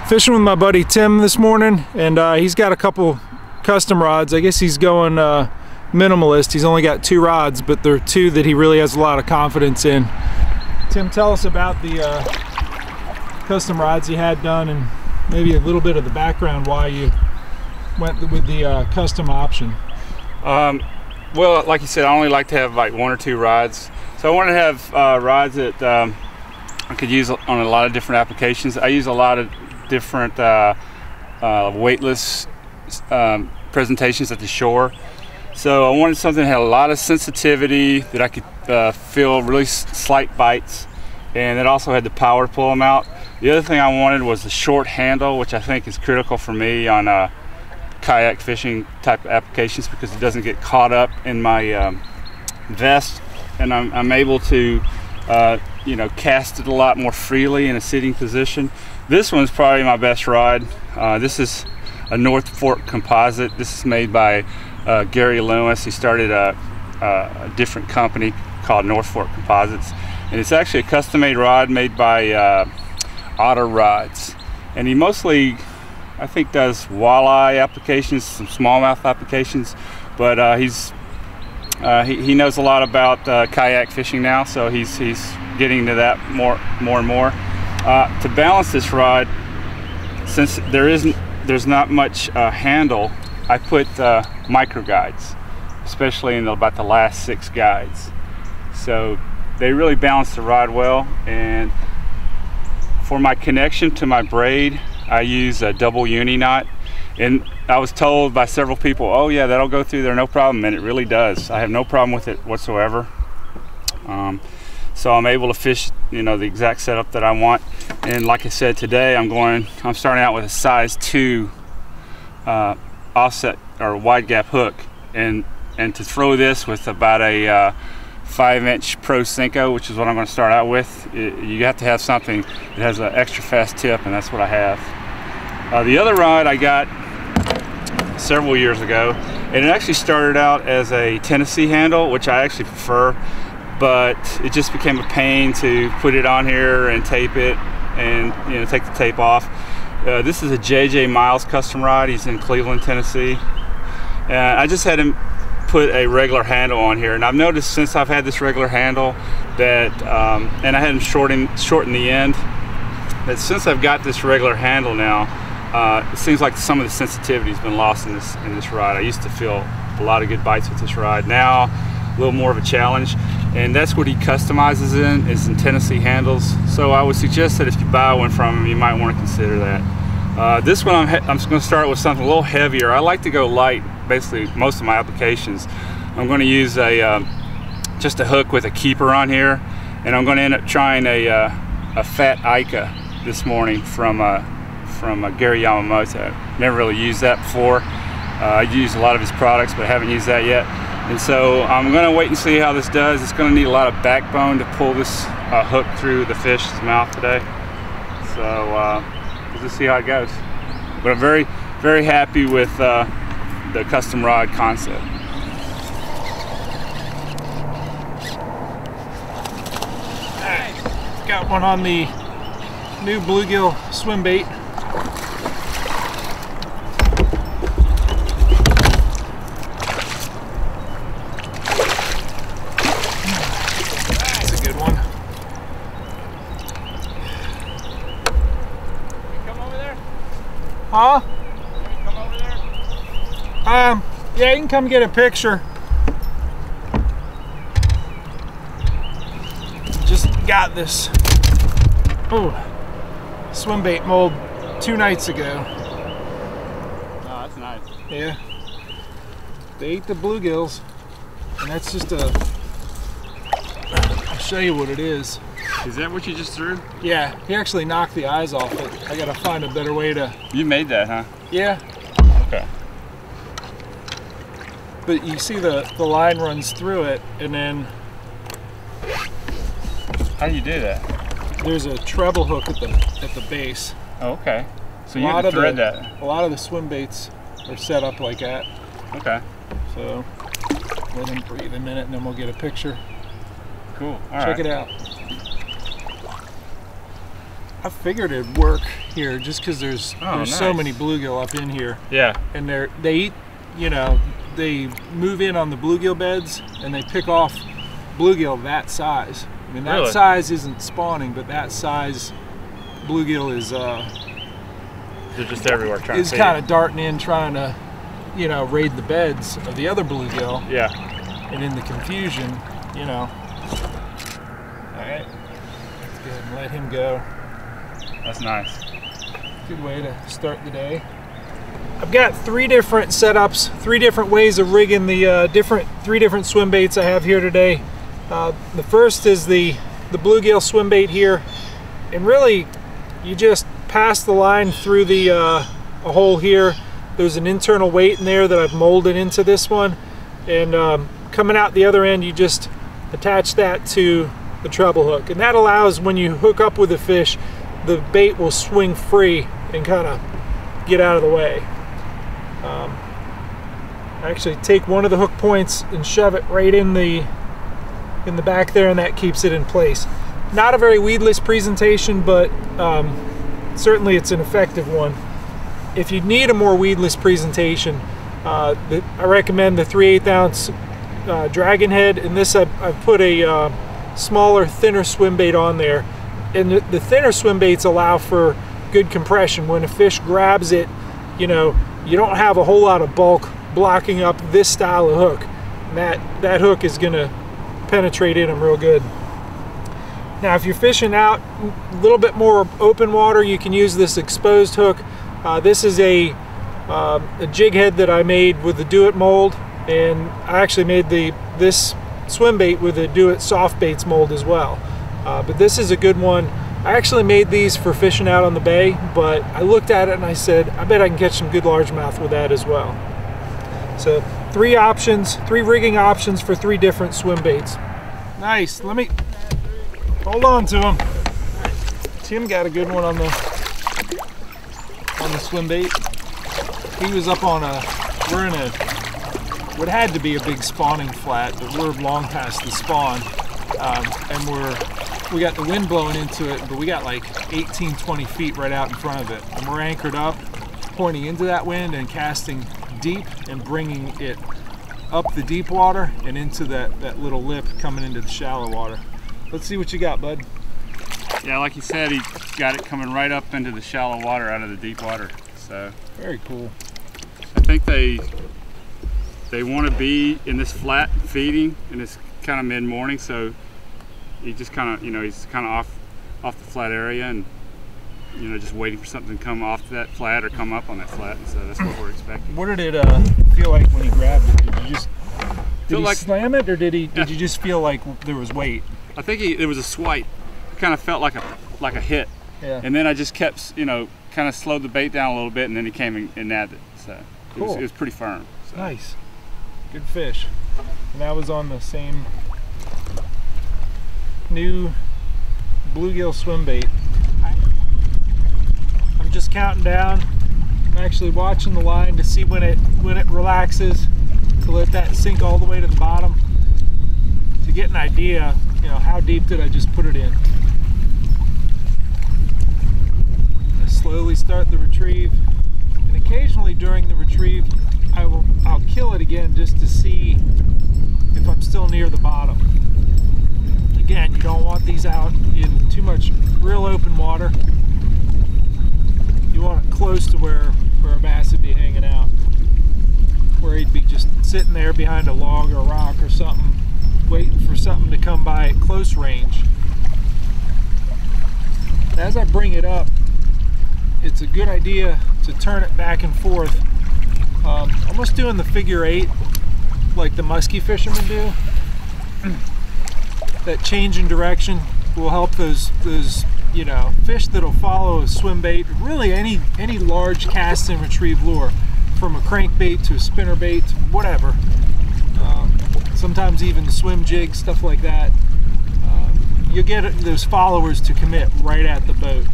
Fishing with my buddy Tim this morning, and he's got a couple custom rods. I guess he's going minimalist. He's only got 2 rods, but they're 2 that he really has a lot of confidence in. Tim, tell us about the custom rods you had done, and maybe a little bit of the background why you went with the custom option. Well, like you said, I only like to have like 1 or 2 rods, so I wanted to have rods that I could use on a lot of different applications. I use a lot of different weightless presentations at the shore. So I wanted something that had a lot of sensitivity, that I could feel really slight bites, and it also had the power to pull them out. The other thing I wanted was the short handle, which I think is critical for me on kayak fishing type of applications, because it doesn't get caught up in my vest, and I'm able to you know, cast it a lot more freely in a sitting position. This one's probably my best rod. This is a North Fork composite. This is made by Gary Lewis. He started a different company called North Fork Composites, and it's actually a custom-made rod made by Otter Rods, and he mostly, I think, does walleye applications, some smallmouth applications, but he knows a lot about kayak fishing now, so he's getting to that more and more. To balance this rod, since there's not much handle, I put micro guides, especially in about the last 6 guides. So they really balance the rod well. And for my connection to my braid, I use a double uni knot. And I was told by several people, oh yeah, that'll go through there no problem, and it really does. I have no problem with it whatsoever. So I'm able to fish, you know, the exact setup that I want. And like I said, today I'm starting out with a size 2 offset or wide gap hook, and to throw this with about a 5-inch Pro Cinco, which is what I'm going to start out with, you have to have something that has an extra fast tip, and that's what I have. The other rod I got several years ago, and it actually started out as a Tennessee handle, which I actually prefer, but it just became a pain to put it on here and tape it, and you know, take the tape off. This is a JJ Miles custom rod. He's in Cleveland, Tennessee, and I just had him put a regular handle on here, and I've noticed since I've had this regular handle that and I had him shorten the end, that since I've got this regular handle now, it seems like some of the sensitivity has been lost in this rod. I used to feel a lot of good bites with this rod. Now a little more of a challenge, and that's what he customizes is in Tennessee handles. So I would suggest that if you buy one from him, you might want to consider that. This one I'm going to start with something a little heavier. I like to go light, basically most of my applications. I'm going to use just a hook with a keeper on here, and I'm going to end up trying a fat Ica this morning from Gary Yamamoto. Never really used that before. I use a lot of his products, but I haven't used that yet. And so I'm going to wait and see how this does. It's going to need a lot of backbone to pull this hook through the fish's mouth today. So we'll just see how it goes. But I'm very, very happy with the custom rod concept. Alright, got one on the new Bluegill Swimbait. That's a good one. Can you come over there? Huh? Can you come over there? Yeah, you can come get a picture. Just got this Swimbait mold 2 nights ago. Oh, that's nice. Yeah. They ate the bluegills, and that's just I'll show you what it is. Is that what you just threw? Yeah, he actually knocked the eyes off it. I gotta find a better way to... You made that, huh? Yeah. Okay. But you see the line runs through it, and then... How do you do that? There's a treble hook at the base. Oh, okay. So you have to thread that. A lot of the swim baits are set up like that. Okay. So let him breathe a minute, and then we'll get a picture. Cool. Check it out. I figured it'd work here just because there's nice. so many bluegill up in here. Yeah. And they eat, you know, they move in on the bluegill beds and they pick off bluegill that size. I mean, that Really? size isn't spawning, but that size bluegill is They're just everywhere trying to is kind of darting in, trying to, you know, raid the beds of the other bluegill. Yeah. And in the confusion, you know. All right, let's go ahead and let him go. That's nice. Good way to start the day. I've got 3 different setups, 3 different ways of rigging the 3 different swim baits I have here today. The first is the bluegill swim bait here, and really you just pass the line through the a hole here. There's an internal weight in there that I've molded into this one, and coming out the other end you just attach that to the treble hook, and that allows when you hook up with a fish, the bait will swing free and kind of get out of the way. Actually take one of the hook points and shove it right in the back there, and that keeps it in place. Not a very weedless presentation, but certainly it's an effective one. If you need a more weedless presentation, I recommend the 3/8 ounce dragon head. In this I've put a smaller, thinner swim bait on there, and the thinner swim baits allow for good compression. When a fish grabs it, you know, you don't have a whole lot of bulk blocking up this style of hook. And that hook is going to penetrate in them real good. Now if you're fishing out a little bit more open water, you can use this exposed hook. This is a jig head that I made with the Do It mold, and I actually made this swim bait with the Do It soft baits mold as well. But this is a good one. I actually made these for fishing out on the bay, but I looked at it and I said, I bet I can catch some good largemouth with that as well. So 3 options, 3 rigging options for 3 different swim baits. Nice. Let me hold on to him. Tim got a good one on the swim bait. He was up on we're in what had to be a big spawning flat, but we're long past the spawn, and we got the wind blowing into it, but we got like 18-20 feet right out in front of it, and we're anchored up, pointing into that wind and casting deep and bringing it up the deep water and into that little lip coming into the shallow water. Let's see what you got, bud. Yeah, like you said, he got it coming right up into the shallow water out of the deep water. So very cool. I think they want to be in this flat feeding, and it's kind of mid-morning, so he just kind of, you know, he's kind of off the flat area, and you know, just waiting for something to come off that flat or come up on that flat. So that's what we're expecting. What did it feel like when he grabbed it? Did you just slam it, or did you just feel like there was weight? I think it was a swipe. It kind of felt like a hit. Yeah. And then I just kept, you know, kind of slowed the bait down a little bit, and then he came and nabbed it. So cool. It was pretty firm. So. Nice. Good fish. And that was on the same new bluegill swim bait. I'm just counting down. I'm actually watching the line to see when it relaxes, to let that sink all the way to the bottom, to get an idea, you know, how deep did I just put it in. I slowly start the retrieve, and occasionally during the retrieve I'll kill it again just to see if I'm still near the bottom. Again, you don't want these out in too much real open water. You want it close to where a bass would be hanging out, where he'd be just sitting there behind a log or a rock or something, waiting for something to come by at close range. As I bring it up, it's a good idea to turn it back and forth, almost doing the figure 8 like the musky fishermen do. That change in direction will help those you know, fish that'll follow a swim bait, really any large cast and retrieve lure, from a crankbait to a spinner bait, whatever. Sometimes even the swim jig, stuff like that. You'll get those followers to commit right at the boat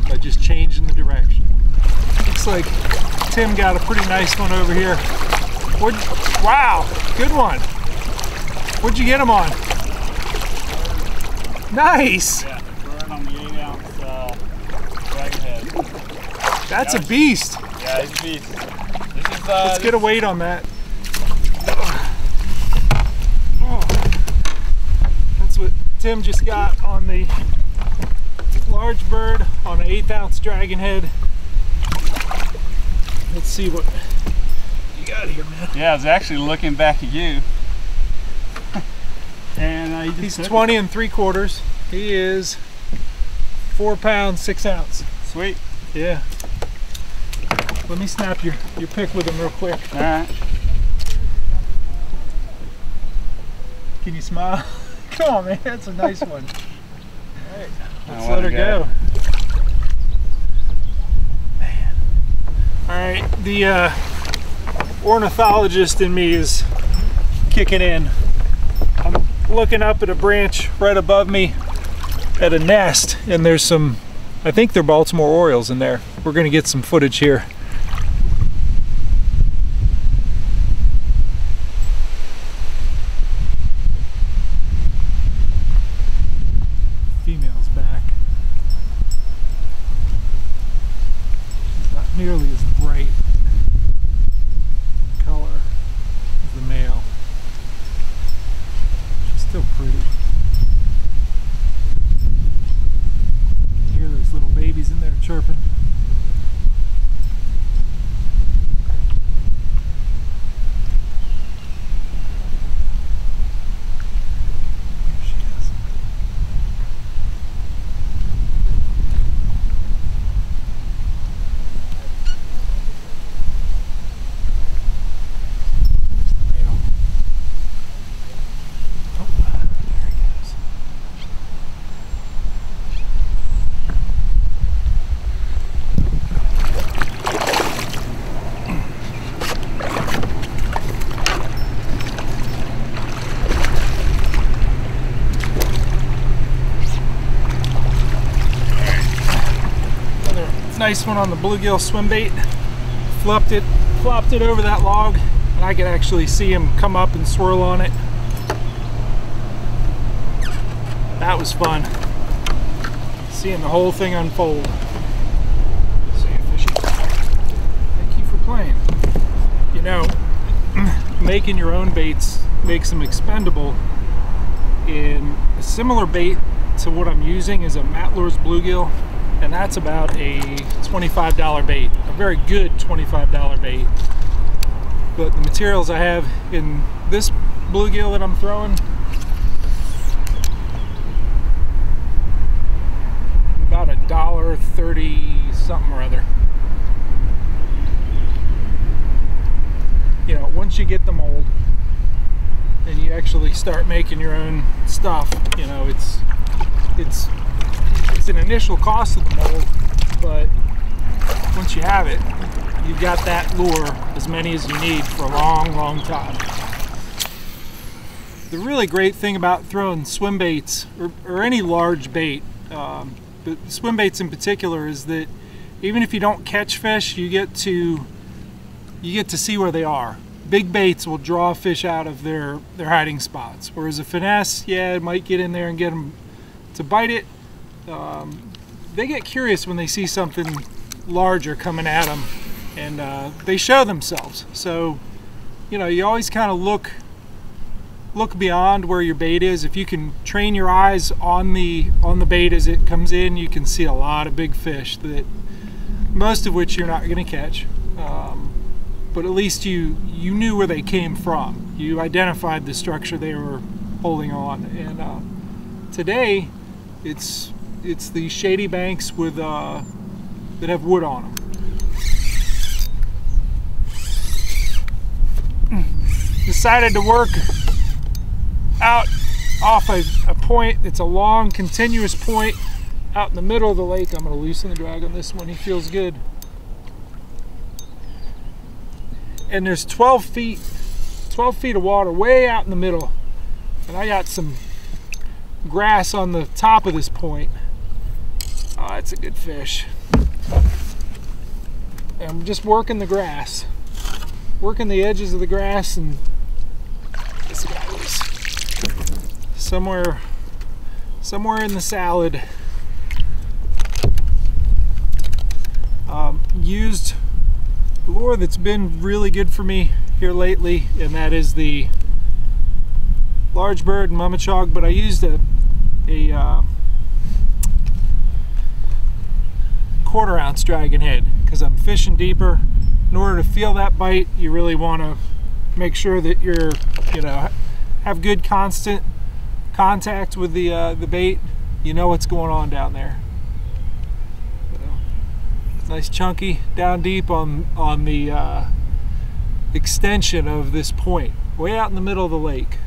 by just changing the direction. Looks like Tim got a pretty nice one over here. Wow, good one. What'd you get him on? Nice. Yeah, we're on the 8 ounce That's a beast. Yeah, he's a beast. This is, Let's get a weight on that. Oh. That's what Tim just got on the large bird on an 1/8 ounce dragon head. Let's see what you got here, man. Yeah, I was actually looking back at you. And he's 20 3/4. He is 4 pounds 6 ounce. Sweet. Yeah. Let me snap your pic with him real quick. All right. Can you smile? Come on, man. That's a nice one. All right. Let's let her go. Man. All right. The ornithologist in me is kicking in. I'm looking up at a branch right above me at a nest, and there's some, I think they're Baltimore Orioles in there. We're going to get some footage here. Female's back. She's not nearly as bright in color as the male. She's still pretty. You hear those little babies in there chirping. Nice one on the bluegill swimbait. Flopped it over that log, and I could actually see him come up and swirl on it. That was fun. Seeing the whole thing unfold. See you fishing. Thank you for playing. You know, making your own baits makes them expendable. In a similar bait to what I'm using is a Matt Lure's bluegill. And that's about a $25 bait, a very good $25 bait. But the materials I have in this bluegill that I'm throwing, about $1.30 something or other. You know, once you get the mold and you actually start making your own stuff, you know, it's an initial cost of the mold, but once you have it, you've got that lure, as many as you need for a long, long time. The really great thing about throwing swim baits, or any large bait, but swim baits in particular, is that even if you don't catch fish, you get to see where they are. Big baits will draw fish out of their hiding spots, whereas a finesse, yeah, it might get in there and get them to bite it. They get curious when they see something larger coming at them, and they show themselves. So, you know, you always kind of look beyond where your bait is. If you can train your eyes on the bait as it comes in, you can see a lot of big fish, that most of which you're not going to catch. But at least you knew where they came from. You identified the structure they were holding on, and today it's the shady banks with that have wood on them. Decided to work out off a point. It's a long, continuous point out in the middle of the lake. I'm going to loosen the drag on this one. He feels good. And there's 12 feet of water way out in the middle. And I got some grass on the top of this point. Oh, that's a good fish. And I'm just working the grass, working the edges of the grass, and this guy was somewhere used lure that's been really good for me here lately, and that is the large bird and mama chog, but I used a quarter-ounce dragon head because I'm fishing deeper. In order to feel that bite, you really want to make sure that you're, have good constant contact with the bait. You know what's going on down there. So, it's nice chunky, down deep on the extension of this point, way out in the middle of the lake.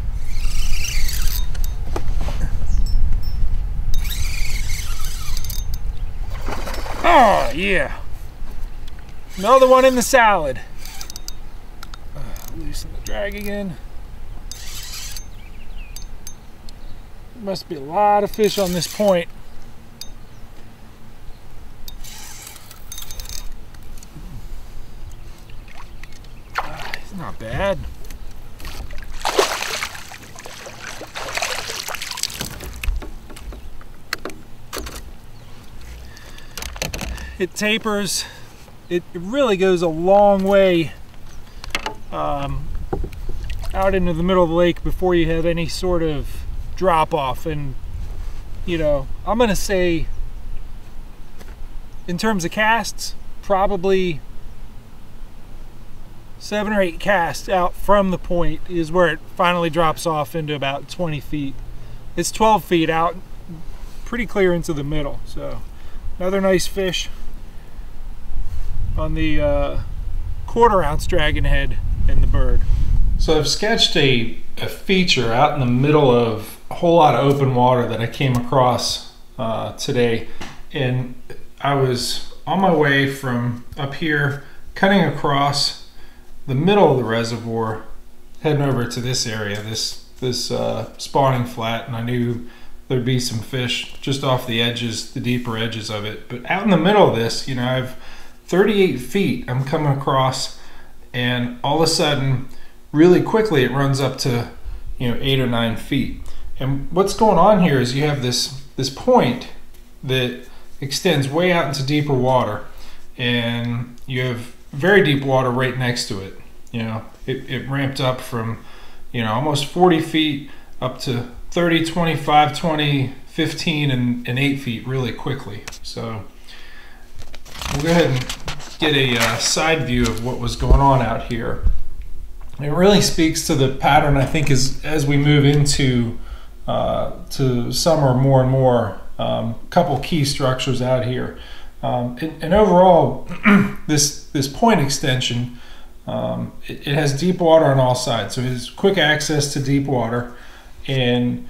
Oh yeah, another one in the salad. Loosen the drag again. There must be a lot of fish on this point. It's not bad. It tapers. It really goes a long way out into the middle of the lake before you have any sort of drop off. And I'm gonna say, in terms of casts, probably 7 or 8 casts out from the point is where it finally drops off into about 20 feet. It's 12 feet out, pretty clear into the middle. So another nice fish on the quarter-ounce dragon head and the bird. So I've sketched a feature out in the middle of a whole lot of open water that I came across today, and I was on my way from up here, cutting across the middle of the reservoir, heading over to this area, this spawning flat, and I knew there'd be some fish just off the edges, the deeper edges of it. But out in the middle of this, I've 38 feet I'm coming across, and all of a sudden, really quickly, it runs up to 8 or 9 feet. And what's going on here is you have this point that extends way out into deeper water, and you have very deep water right next to it. It ramped up from almost 40 feet up to 30, 25, 20, 15, and 8 feet really quickly. So we'll go ahead and get a side view of what was going on out here. It really speaks to the pattern, I think, as we move into to summer more and more. Couple key structures out here, and overall, this point extension, it has deep water on all sides, so it has quick access to deep water, and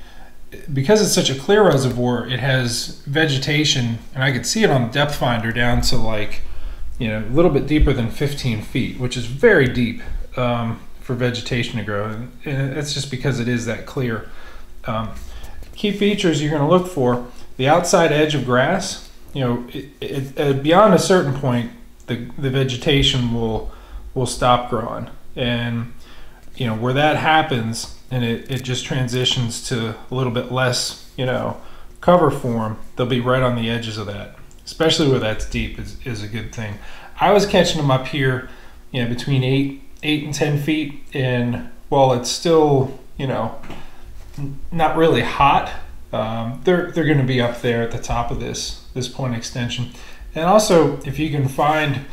because it's such a clear reservoir, it has vegetation, and I could see it on the depth finder down to like a little bit deeper than 15 feet, which is very deep for vegetation to grow, and it's just because it is that clear. Key features you're going to look for: the outside edge of grass. Beyond a certain point, the vegetation will stop growing, and where that happens, and it just transitions to a little bit less cover form, they'll be right on the edges of that. Especially where that's deep is a good thing. I was catching them up here, between 8 and 10 feet, and while it's still, not really hot, they're going to be up there at the top of this point extension. And also, if you can find,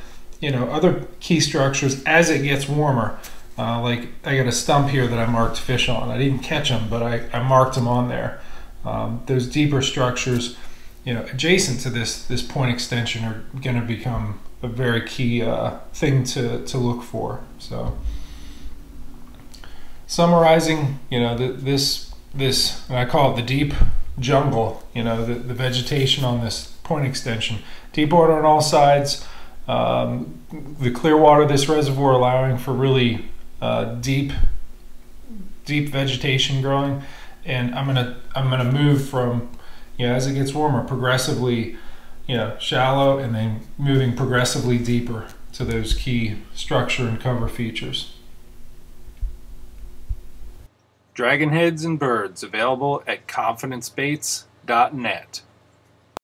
other key structures as it gets warmer, like I got a stump here that I marked fish on. I didn't catch them, but I marked them on there. Those deeper structures, adjacent to this point extension, are going to become a very key thing to look for. So, summarizing, this and I call it the deep jungle. The vegetation on this point extension, deep water on all sides, the clear water of this reservoir allowing for really deep vegetation growing, and I'm gonna move from as it gets warmer, progressively shallow, and then moving progressively deeper to those key structure and cover features. Dragon heads and birds available at confidencebaits.net.